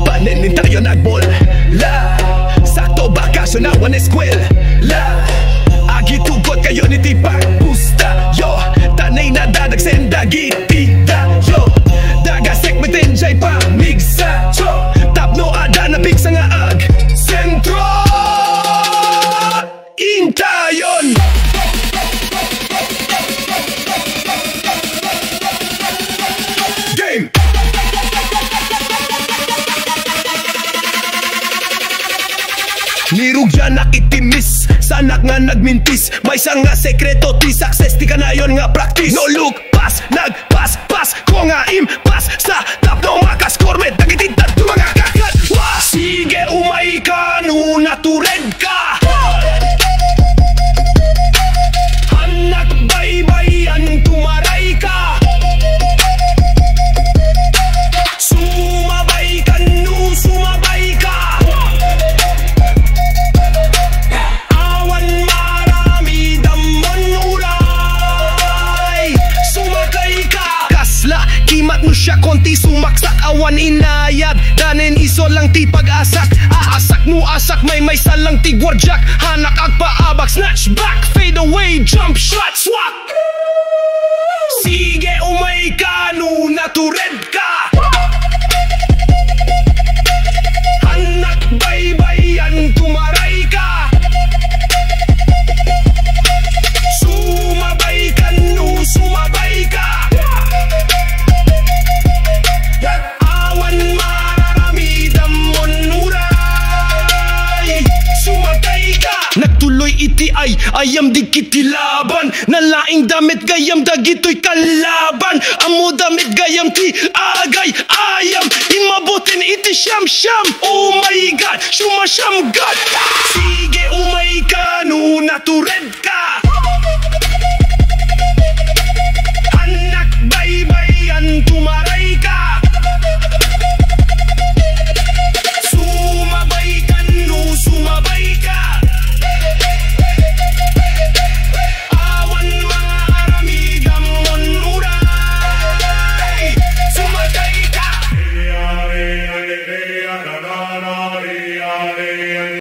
Panin tayo nagbola, sakto ba kaso nawan eskwela. Agi tugot kayo ni tipak pusta, yo. Tanay na dadagsen dagitita, yo. Dagasek metenjay pa migsa, yo. Tapno ada na big sa nga ag sentro intayon. Game. Nirugyan nakitimis, sanak nga nagmintis. May isang nga sekreto, ti success, ti kanayon nga practice. No look pass, nagpas, pass, ko nga impas. Sa tap no makaskor, med nagitintad mga kagat. Sige umay ka, nuna tured ka. Anak baybayan, tumaray ka. Sumabay ka, no sumabay ka. Awan marami damon uray. Sumakay ka. Kasla, kimat mo siya konti sumaksak. Awan inayad, danen iso lang ti pag-asak. Aasak no asak, may salang ti gwardiyak. Hanak agpaabak, snatch back, fade away, jump shot, swak. Sige umay ka, nuna tured ka. Anak baybayan, tumaray ka. Sumabay ka, no sumabay ka. Awan marami damon uray. Sumakay ka. Nagtuloy iti ay ayam di kitilaban. Nalaing damit gayam dagito'y kalaban. Amo damit gayam ti agay ayam. Imabutin iti siyam-siyam. Oh my God, sumasyam God. Sige umay ka, nuna tured ka.